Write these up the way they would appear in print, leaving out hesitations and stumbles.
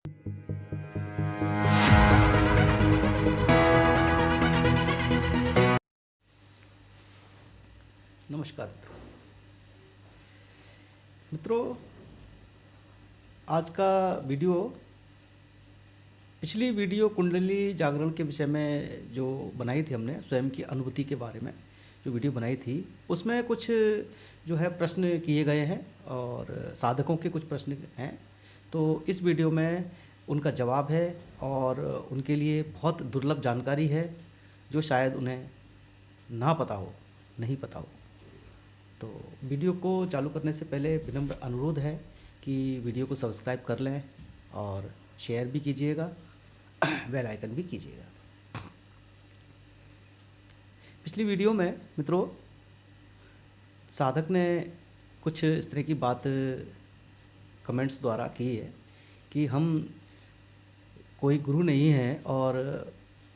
नमस्कार मित्रों। मित्रों, आज का वीडियो पिछली वीडियो कुंडली जागरण के विषय में जो बनाई थी हमने, स्वयं की अनुभूति के बारे में जो वीडियो बनाई थी, उसमें कुछ जो है प्रश्न किए गए हैं और साधकों के कुछ प्रश्न हैं। तो इस वीडियो में उनका जवाब है और उनके लिए बहुत दुर्लभ जानकारी है जो शायद उन्हें ना पता हो, नहीं पता हो। तो वीडियो को चालू करने से पहले विनम्र अनुरोध है कि वीडियो को सब्सक्राइब कर लें और शेयर भी कीजिएगा, बेल आइकन भी कीजिएगा। पिछली वीडियो में मित्रों साधक ने कुछ इस तरह की बात कमेंट्स द्वारा की है कि हम कोई गुरु नहीं हैं और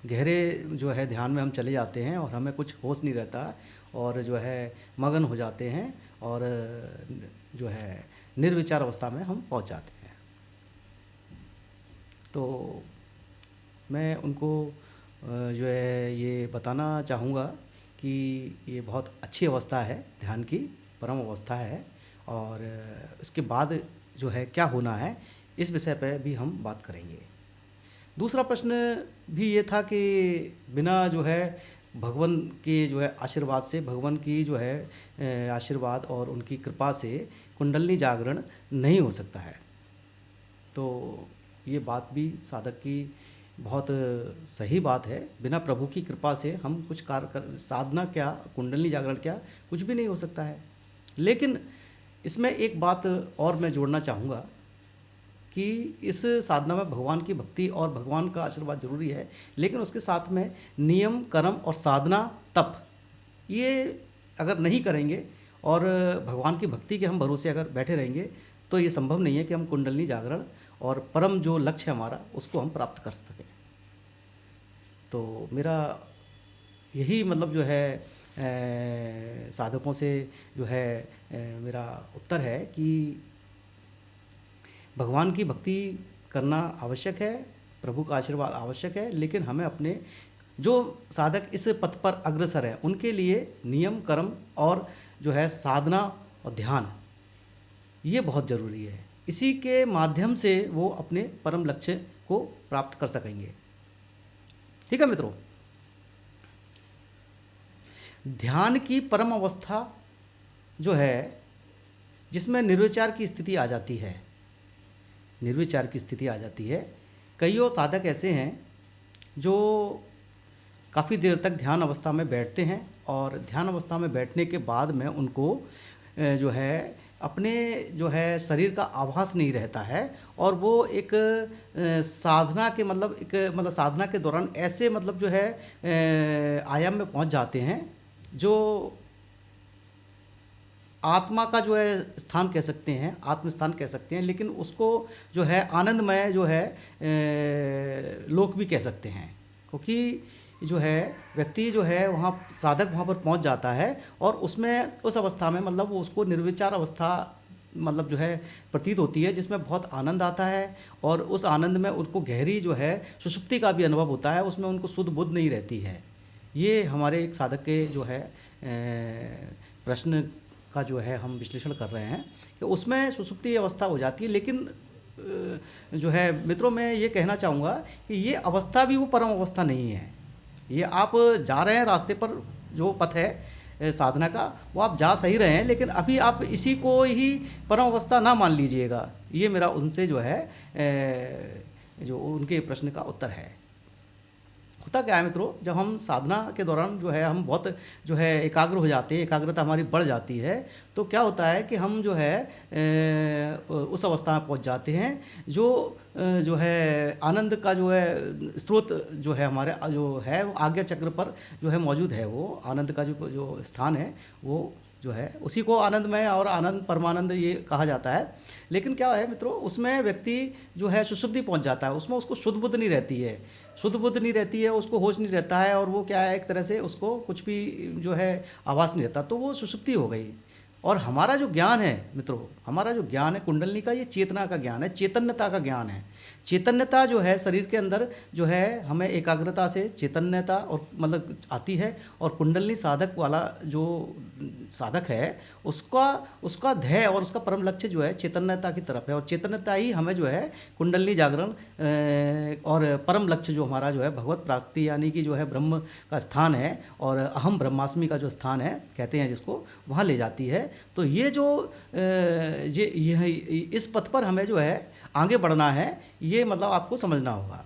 गहरे जो है ध्यान में हम चले जाते हैं और हमें कुछ होश नहीं रहता और जो है मगन हो जाते हैं और जो है निर्विचार अवस्था में हम पहुंच जाते हैं। तो मैं उनको जो है ये बताना चाहूँगा कि ये बहुत अच्छी अवस्था है, ध्यान की परम अवस्था है और इसके बाद जो है क्या होना है इस विषय पर भी हम बात करेंगे। दूसरा प्रश्न भी ये था कि बिना जो है भगवान के जो है आशीर्वाद से, भगवान की जो है आशीर्वाद और उनकी कृपा से कुंडलिनी जागरण नहीं हो सकता है। तो ये बात भी साधक की बहुत सही बात है। बिना प्रभु की कृपा से हम कुछ कार्य कर, साधना क्या, कुंडलिनी जागरण क्या, कुछ भी नहीं हो सकता है। लेकिन इसमें एक बात और मैं जोड़ना चाहूँगा कि इस साधना में भगवान की भक्ति और भगवान का आशीर्वाद जरूरी है, लेकिन उसके साथ में नियम, कर्म और साधना, तप, ये अगर नहीं करेंगे और भगवान की भक्ति के हम भरोसे अगर बैठे रहेंगे तो ये संभव नहीं है कि हम कुंडलिनी जागरण और परम जो लक्ष्य हमारा उसको हम प्राप्त कर सकें। तो मेरा यही मतलब जो है साधकों से जो है मेरा उत्तर है कि भगवान की भक्ति करना आवश्यक है, प्रभु का आशीर्वाद आवश्यक है, लेकिन हमें अपने जो साधक इस पथ पर अग्रसर हैं उनके लिए नियम, कर्म और जो है साधना और ध्यान ये बहुत ज़रूरी है। इसी के माध्यम से वो अपने परम लक्ष्य को प्राप्त कर सकेंगे। ठीक है मित्रों, ध्यान की परम अवस्था जो है जिसमें निर्विचार की स्थिति आ जाती है, निर्विचार की स्थिति आ जाती है। कईयों साधक ऐसे हैं जो काफ़ी देर तक ध्यान अवस्था में बैठते हैं और ध्यान अवस्था में बैठने के बाद में उनको जो है अपने जो है शरीर का आभास नहीं रहता है और वो एक साधना के मतलब साधना के दौरान ऐसे मतलब जो है आयाम में पहुंच जाते हैं जो आत्मा का जो है स्थान कह सकते हैं, आत्मस्थान कह सकते हैं, लेकिन उसको जो है आनंदमय जो है लोक भी कह सकते हैं, क्योंकि जो है व्यक्ति जो है वहाँ साधक वहाँ पर पहुँच जाता है और उसमें उस अवस्था में मतलब उसको निर्विचार अवस्था मतलब जो है प्रतीत होती है, जिसमें बहुत आनंद आता है और उस आनंद में उनको गहरी जो है सुषुप्ति का भी अनुभव होता है, उसमें उनको शुद्ध बुद्ध नहीं रहती है। ये हमारे एक साधक के जो है प्रश्न का जो है हम विश्लेषण कर रहे हैं कि उसमें सुसुप्ति अवस्था हो जाती है। लेकिन जो है मित्रों, मैं ये कहना चाहूँगा कि ये अवस्था भी वो परम अवस्था नहीं है। ये आप जा रहे हैं रास्ते पर, जो पथ है साधना का वो आप जा सही रहे हैं, लेकिन अभी आप इसी को ही परम अवस्था ना मान लीजिएगा। ये मेरा उनसे जो है जो उनके प्रश्न का उत्तर है। होता क्या है मित्रों, जब हम साधना के दौरान जो है हम बहुत जो है एकाग्र हो जाते हैं, एकाग्रता हमारी बढ़ जाती है, तो क्या होता है कि हम जो है उस अवस्था में पहुंच जाते हैं जो है आनंद का जो है स्रोत जो है हमारे जो है वो आज्ञा चक्र पर जो है मौजूद है। वो आनंद का जो स्थान है वो जो है उसी को आनंदमय और आनंद परमानंद ये कहा जाता है। लेकिन क्या है मित्रों, उसमें व्यक्ति जो है सुषुप्ति पहुंच जाता है, उसमें उसको शुद्ध बुद्ध नहीं रहती है, शुद्ध बुद्ध नहीं रहती है, उसको होश नहीं रहता है और वो क्या है एक तरह से उसको कुछ भी जो है आभास नहीं रहता, तो वो सुषुप्ति हो गई। और हमारा जो ज्ञान है मित्रों, हमारा जो ज्ञान है कुंडलिनी का, ये चेतना का ज्ञान है, चैतन्यता का ज्ञान है। चैतन्यता जो है शरीर के अंदर जो है हमें एकाग्रता से चैतन्यता और मतलब आती है। और कुंडलिनी साधक वाला जो साधक है उसका उसका ध्येय और उसका परम लक्ष्य जो है चैतन्यता की तरफ है, और चैतन्यता ही हमें जो है कुंडलिनी जागरण और परम लक्ष्य जो हमारा जो है भगवत प्राप्ति यानी कि जो है ब्रह्म का स्थान है और अहम ब्रह्मास्मि का जो स्थान है कहते हैं जिसको, वहाँ ले जाती है। तो ये जो ये इस पथ पर हमें जो है आगे बढ़ना है, ये मतलब आपको समझना होगा।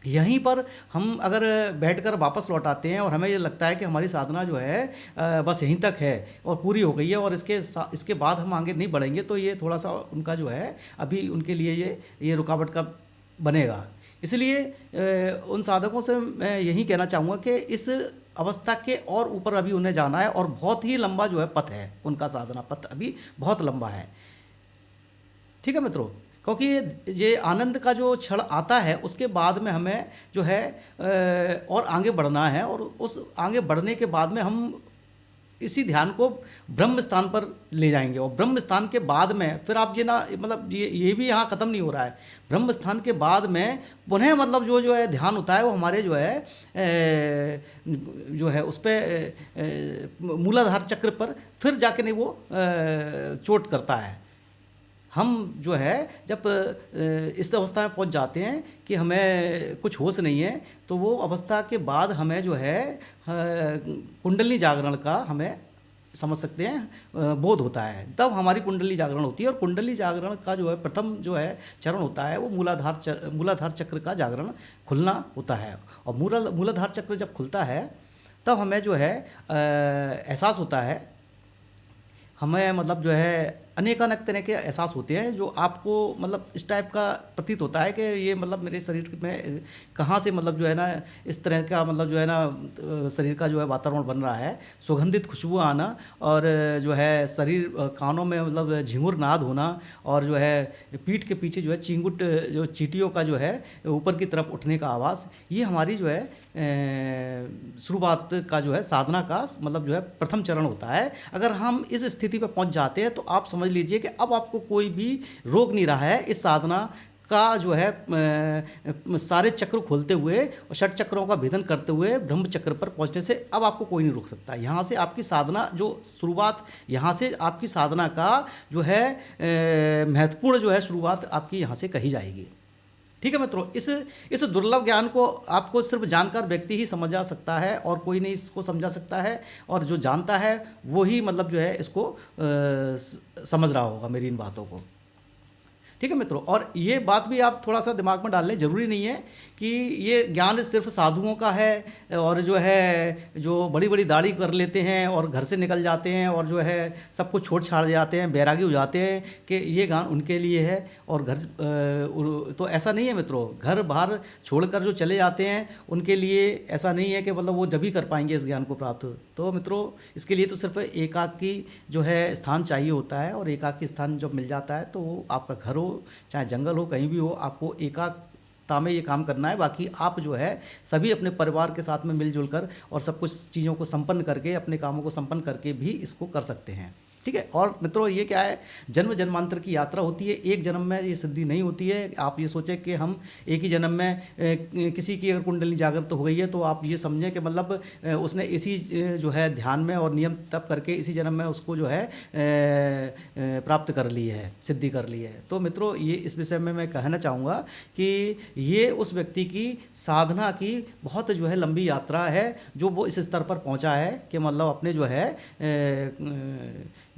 यहीं पर हम अगर बैठकर वापस लौट आते हैं और हमें ये लगता है कि हमारी साधना जो है बस यहीं तक है और पूरी हो गई है और इसके बाद हम आगे नहीं बढ़ेंगे, तो ये थोड़ा सा उनका जो है अभी उनके लिए ये रुकावट का बनेगा। इसलिए उन साधकों से मैं यही कहना चाहूँगा कि इस अवस्था के और ऊपर अभी उन्हें जाना है और बहुत ही लंबा जो है पथ है, उनका साधना पथ अभी बहुत लंबा है। ठीक है मित्रों, क्योंकि ये आनंद का जो क्षण आता है उसके बाद में हमें जो है और आगे बढ़ना है, और उस आगे बढ़ने के बाद में हम इसी ध्यान को ब्रह्म स्थान पर ले जाएंगे। और ब्रह्म स्थान के बाद में फिर आप ये ना मतलब ये भी यहाँ ख़त्म नहीं हो रहा है। ब्रह्म स्थान के बाद में पुनः मतलब जो है ध्यान होता है वो हमारे जो है उस पर मूलाधार चक्र पर फिर जाके नहीं वो चोट करता है। हम जो है जब इस अवस्था में पहुंच जाते हैं कि हमें कुछ होश नहीं है, तो वो अवस्था के बाद हमें जो है कुंडलिनी जागरण का हमें समझ सकते हैं बोध होता है, तब हमारी कुंडली जागरण होती है। और कुंडली जागरण का जो है प्रथम जो है चरण होता है वो मूलाधार चक्र का जागरण खुलना होता है। और मूलाधार चक्र जब खुलता है तब हमें जो है एहसास होता है, हमें मतलब जो है अनेकानेक तरह के एहसास होते हैं जो आपको मतलब इस टाइप का प्रतीत होता है कि ये मतलब मेरे शरीर में कहाँ से मतलब जो है ना इस तरह का मतलब जो है ना शरीर का जो है वातावरण बन रहा है, सुगंधित खुशबू आना और जो है शरीर कानों में मतलब झिंगुर नाद होना और जो है पीठ के पीछे जो है चिंगुट जो चींटियों का जो है ऊपर की तरफ उठने का आवाज़, ये हमारी जो है शुरुआत का जो है साधना का मतलब जो है प्रथम चरण होता है। अगर हम इस स्थिति पर पहुंच जाते हैं तो आप समझ लीजिए कि अब आपको कोई भी रोक नहीं रहा है इस साधना का जो है सारे चक्र खोलते हुए और षट चक्रों का भेदन करते हुए ब्रह्म चक्र पर पहुंचने से अब आपको कोई नहीं रोक सकता। यहाँ से आपकी साधना जो शुरुआत, यहाँ से आपकी साधना का जो है महत्वपूर्ण जो है शुरुआत आपकी यहाँ से कही जाएगी। ठीक है मित्रों, इस दुर्लभ ज्ञान को आपको सिर्फ जानकार व्यक्ति ही समझा सकता है और कोई नहीं इसको समझा सकता है, और जो जानता है वो ही मतलब जो है इसको समझ रहा होगा मेरी इन बातों को। ठीक है मित्रों, और ये बात भी आप थोड़ा सा दिमाग में डाल लें, ज़रूरी नहीं है कि ये ज्ञान सिर्फ साधुओं का है और जो है जो बड़ी बड़ी दाढ़ी कर लेते हैं और घर से निकल जाते हैं और जो है सब कुछ छोड़ छाड़ जाते हैं, बैरागी हो जाते हैं कि ये ज्ञान उनके लिए है। और घर तो ऐसा नहीं है मित्रों, घर बाहर छोड़कर जो चले जाते हैं उनके लिए ऐसा नहीं है कि मतलब वो जब ही कर पाएंगे इस ज्ञान को प्राप्त। तो मित्रों इसके लिए तो सिर्फ एकाकी जो है स्थान चाहिए होता है, और एकाकी स्थान जब मिल जाता है तो वो आपका घर हो चाहे जंगल हो कहीं भी हो, आपको एकाग्रता में ये काम करना है। बाकी आप जो है सभी अपने परिवार के साथ में मिलजुल कर और सब कुछ चीज़ों को संपन्न करके अपने कामों को संपन्न करके भी इसको कर सकते हैं। ठीक है, और मित्रों ये क्या है, जन्म जन्मांतर की यात्रा होती है, एक जन्म में ये सिद्धि नहीं होती है। आप ये सोचें कि हम एक ही जन्म में किसी की अगर कुंडली जागृत हो गई है तो आप ये समझें कि मतलब उसने इसी जो है ध्यान में और नियम तप करके इसी जन्म में उसको जो है प्राप्त कर ली है, सिद्धि कर ली है। तो मित्रों ये इस विषय में मैं कहना चाहूँगा कि ये उस व्यक्ति की साधना की बहुत जो है लंबी यात्रा है जो वो इस स्तर पर पहुँचा है कि मतलब अपने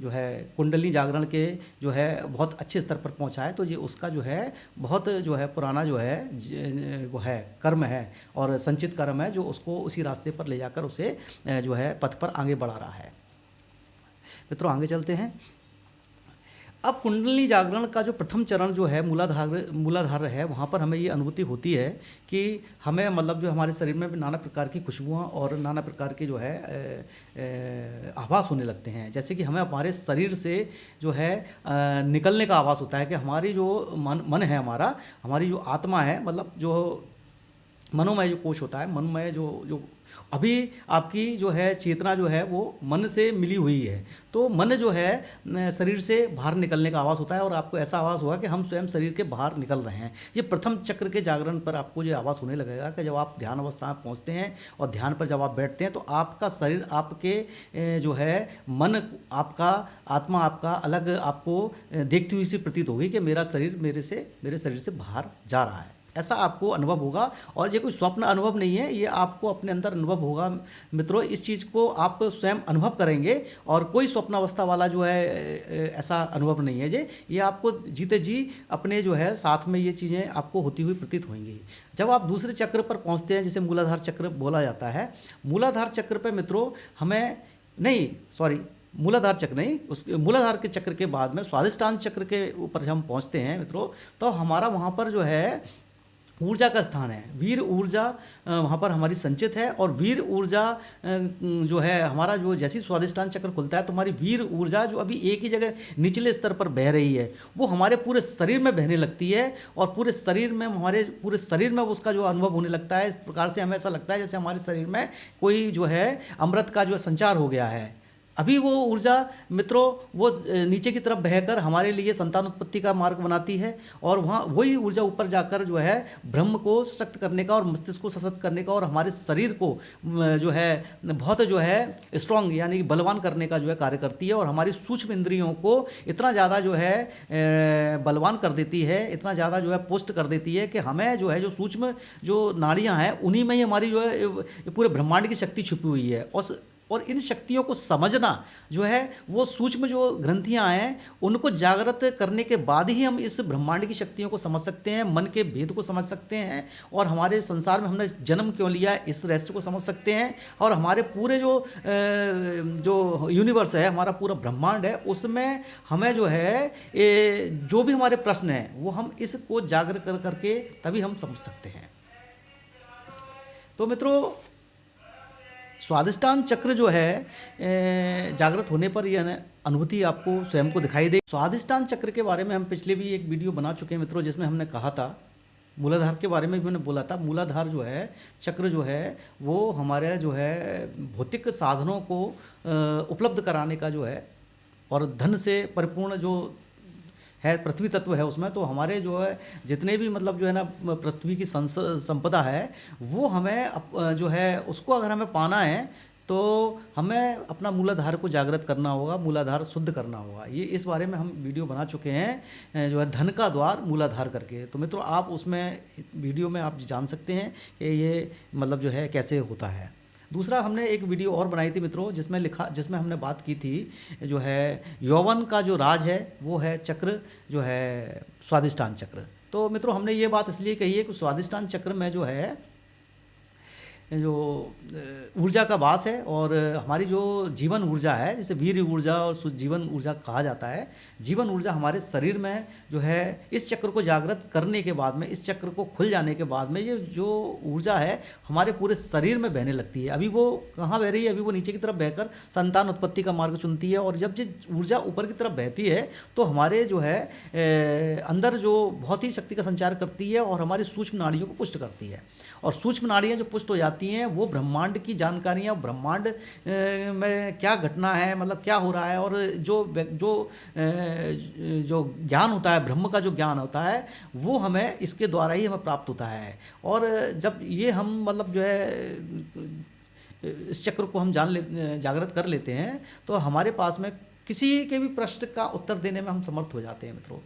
जो है कुंडली जागरण के जो है बहुत अच्छे स्तर पर पहुंचा है। तो ये उसका जो है बहुत जो है पुराना जो है वो है कर्म है और संचित कर्म है जो उसको उसी रास्ते पर ले जाकर उसे जो है पथ पर आगे बढ़ा रहा है। मित्रों आगे चलते हैं। अब कुंडली जागरण का जो प्रथम चरण जो है मूलाधार है, वहाँ पर हमें ये अनुभूति होती है कि हमें मतलब जो हमारे शरीर में नाना प्रकार की खुशबुआँ और नाना प्रकार के जो है आभास होने लगते हैं। जैसे कि हमें हमारे शरीर से जो है निकलने का आभास होता है कि हमारी जो मन है, हमारी जो आत्मा है, मतलब जो मनोमय जो कोश होता है, मनोमय जो जो अभी आपकी जो है चेतना जो है वो मन से मिली हुई है। तो मन जो है शरीर से बाहर निकलने का आवाज़ होता है और आपको ऐसा आवाज़ होगा कि हम स्वयं शरीर के बाहर निकल रहे हैं। ये प्रथम चक्र के जागरण पर आपको ये आवाज़ होने लगेगा कि जब आप ध्यान अवस्था में पहुंचते हैं और ध्यान पर जब आप बैठते हैं तो आपका शरीर आपके जो है मन आपका आत्मा आपका अलग आपको देखती हुई सी प्रतीत होगी कि मेरा शरीर मेरे शरीर से बाहर जा रहा है। ऐसा आपको अनुभव होगा और ये कोई स्वप्न अनुभव नहीं है, ये आपको अपने अंदर अनुभव होगा मित्रों। इस चीज़ को आप स्वयं अनुभव करेंगे और कोई स्वप्न अवस्था वाला जो है ऐसा अनुभव नहीं है। ये आपको जीते जी अपने जो है साथ में ये चीज़ें आपको होती हुई प्रतीत होंगी। जब आप दूसरे चक्र पर पहुंचते हैं जिसे मूलाधार चक्र बोला जाता है, मूलाधार चक्र पर मित्रों हमें नहीं सॉरी मूलाधार चक्र नहीं, उस मूलाधार के चक्र के बाद में स्वादिष्टान चक्र के ऊपर हम पहुंचते हैं मित्रों, तो हमारा वहाँ पर जो है ऊर्जा का स्थान है। वीर ऊर्जा वहाँ पर हमारी संचित है और वीर ऊर्जा जो है हमारा जो जैसी स्वादिष्टान चक्र खुलता है तो हमारी वीर ऊर्जा जो अभी एक ही जगह निचले स्तर पर बह रही है वो हमारे पूरे शरीर में बहने लगती है और पूरे शरीर में हमारे पूरे शरीर में उसका जो अनुभव होने लगता है। इस प्रकार से हमें ऐसा लगता है जैसे हमारे शरीर में कोई जो है अमृत का जो संचार हो गया है। अभी वो ऊर्जा मित्रों वो नीचे की तरफ बहकर हमारे लिए संतान उत्पत्ति का मार्ग बनाती है और वहाँ वही ऊर्जा ऊपर जाकर जो है ब्रह्म को सशक्त करने का और मस्तिष्क को सशक्त करने का और हमारे शरीर को जो है बहुत जो है स्ट्रांग यानी कि बलवान करने का जो है कार्य करती है और हमारी सूक्ष्म इंद्रियों को इतना ज़्यादा जो है बलवान कर देती है, इतना ज़्यादा जो है पुष्ट कर देती है कि हमें जो है जो सूक्ष्म जो नाड़ियाँ हैं उन्हीं में ही हमारी जो है पूरे ब्रह्मांड की शक्ति छुपी हुई है। और इन शक्तियों को समझना जो है वो सूक्ष्म जो ग्रंथियां हैं उनको जागृत करने के बाद ही हम इस ब्रह्मांड की शक्तियों को समझ सकते हैं, मन के भेद को समझ सकते हैं और हमारे संसार में हमने जन्म क्यों लिया इस रहस्य को समझ सकते हैं और हमारे पूरे जो यूनिवर्स है, हमारा पूरा ब्रह्मांड है, उसमें हमें जो है जो भी हमारे प्रश्न हैं वो हम इसको जागृत कर करके तभी हम समझ सकते हैं। तो मित्रों स्वादिष्टान चक्र जो है जागृत होने पर यह अनुभूति आपको स्वयं को दिखाई दे। स्वादिष्टान चक्र के बारे में हम पिछले भी एक वीडियो बना चुके हैं मित्रों जिसमें हमने कहा था, मूलाधार के बारे में भी मैंने बोला था। मूलाधार जो है चक्र जो है वो हमारे जो है भौतिक साधनों को उपलब्ध कराने का जो है और धन से परिपूर्ण जो है पृथ्वी तत्व है उसमें, तो हमारे जो है जितने भी मतलब जो है ना पृथ्वी की संपदा है वो हमें जो है उसको अगर हमें पाना है तो हमें अपना मूलाधार को जागृत करना होगा, मूलाधार शुद्ध करना होगा। ये इस बारे में हम वीडियो बना चुके हैं जो है धन का द्वार मूलाधार करके। तो मित्रों आप उसमें वीडियो में आप जान सकते हैं कि ये मतलब जो है कैसे होता है। दूसरा हमने एक वीडियो और बनाई थी मित्रों जिसमें हमने बात की थी जो है यौवन का जो राज है वो है चक्र जो है स्वादिष्टान चक्र। तो मित्रों हमने ये बात इसलिए कही है कि स्वादिष्टान चक्र में जो है जो ऊर्जा का वास है और हमारी जो जीवन ऊर्जा है जिसे वीर ऊर्जा और जीवन ऊर्जा कहा जाता है, जीवन ऊर्जा हमारे शरीर में जो है इस चक्र को जागृत करने के बाद में, इस चक्र को खुल जाने के बाद में ये जो ऊर्जा है हमारे पूरे शरीर में बहने लगती है। अभी वो कहाँ बह रही है, अभी वो नीचे की तरफ बहकर संतान उत्पत्ति का मार्ग चुनती है और जब ये ऊर्जा ऊपर की तरफ बहती है तो हमारे जो है अंदर जो बहुत ही शक्ति का संचार करती है और हमारी सूक्ष्म नाड़ियों को पुष्ट करती है और सूक्ष्म नाड़ियाँ जो पुष्ट हो जाती हैं वो ब्रह्मांड की जानकारियाँ, ब्रह्मांड में क्या घटना है, मतलब क्या हो रहा है और जो ज्ञान होता है, ब्रह्म का जो ज्ञान होता है वो हमें इसके द्वारा ही हमें प्राप्त होता है। और जब ये हम मतलब जो है इस चक्र को हम जागृत कर लेते हैं तो हमारे पास में किसी के भी प्रश्न का उत्तर देने में हम समर्थ हो जाते हैं मित्रों।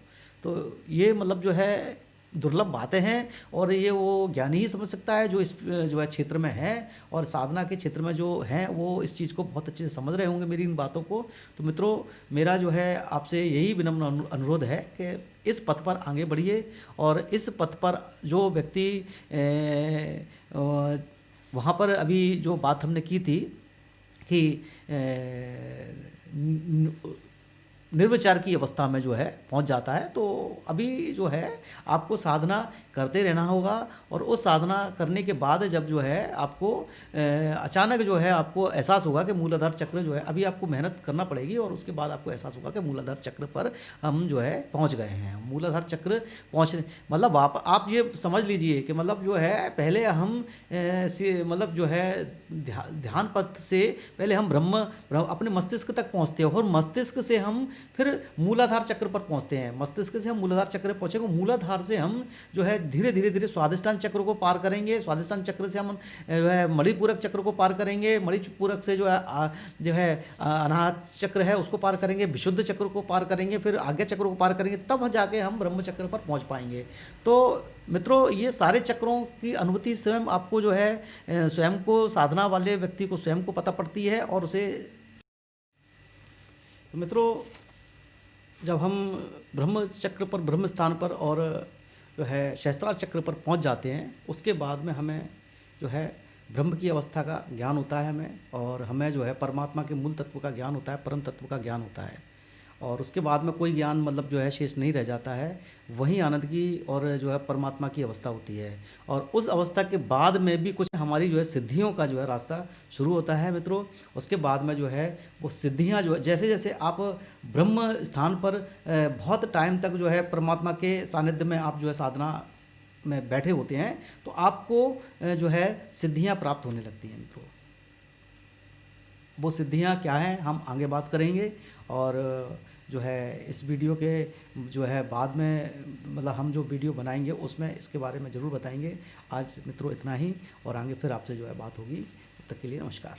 तो ये मतलब जो है दुर्लभ बातें हैं और ये वो ज्ञानी ही समझ सकता है जो इस जो है क्षेत्र में है और साधना के क्षेत्र में जो हैं वो इस चीज़ को बहुत अच्छे से समझ रहे होंगे मेरी इन बातों को। तो मित्रों मेरा जो है आपसे यही विनम्र अनुरोध है कि इस पथ पर आगे बढ़िए और इस पथ पर जो व्यक्ति वहाँ पर अभी जो बात हमने की थी कि निर्विचार की अवस्था में जो है पहुंच जाता है। तो अभी जो है आपको साधना करते रहना होगा, और उस साधना करने के बाद जब जो है आपको अचानक जो है आपको एहसास होगा कि मूलाधार चक्र जो है, अभी आपको मेहनत करना पड़ेगी और उसके बाद आपको एहसास होगा कि मूलाधार चक्र पर हम जो है पहुंच गए हैं। मूलाधार चक्र पहुंचने मतलब आप ये समझ लीजिए कि मतलब जो है पहले हम मतलब जो है ध्यान पथ से पहले हम अपने मस्तिष्क तक पहुंचते हैं, और मस्तिष्क से हम फिर मूलाधार चक्र पर पहुंचते हैं। मस्तिष्क से हम मूलाधार चक्र पर पहुंचेंगे, मूलाधार से हम जो है धीरे धीरे धीरे स्वादिष्टान चक्र को पार करेंगे, स्वादिष्टान चक्र से हम जो है मणिपूरक चक्र को पार करेंगे, मणिपूरक से जो है अनाहत चक्र है उसको पार करेंगे, विशुद्ध चक्र को पार करेंगे, फिर आज्ञा चक्र को पार करेंगे, तब जाके हम ब्रह्म चक्र पर पहुंच पाएंगे। तो मित्रों, ये सारे चक्रों की अनुभूति स्वयं आपको जो है स्वयं को, साधना वाले व्यक्ति को स्वयं को पता पड़ती है। और उसे तो मित्रों, जब हम ब्रह्म चक्र पर, ब्रह्म स्थान पर और जो है सहस्त्रार चक्र पर पहुंच जाते हैं, उसके बाद में हमें जो है ब्रह्म की अवस्था का ज्ञान होता है हमें, और हमें जो है परमात्मा के मूल तत्व का ज्ञान होता है, परम तत्व का ज्ञान होता है। और उसके बाद में कोई ज्ञान मतलब जो है शेष नहीं रह जाता है, वहीं आनंद की और जो है परमात्मा की अवस्था होती है। और उस अवस्था के बाद में भी कुछ हमारी जो है सिद्धियों का जो है रास्ता शुरू होता है मित्रों। उसके बाद में जो है वो सिद्धियां जो है, जैसे जैसे आप ब्रह्म स्थान पर बहुत टाइम तक जो है परमात्मा के सानिध्य में आप जो है साधना में बैठे होते हैं, तो आपको जो है सिद्धियां प्राप्त होने लगती हैं मित्रों। वो सिद्धियां क्या हैं हम आगे बात करेंगे, और जो है इस वीडियो के जो है बाद में मतलब हम जो वीडियो बनाएंगे उसमें इसके बारे में ज़रूर बताएंगे। आज मित्रों इतना ही, और आगे फिर आपसे जो है बात होगी। तब तक के लिए नमस्कार।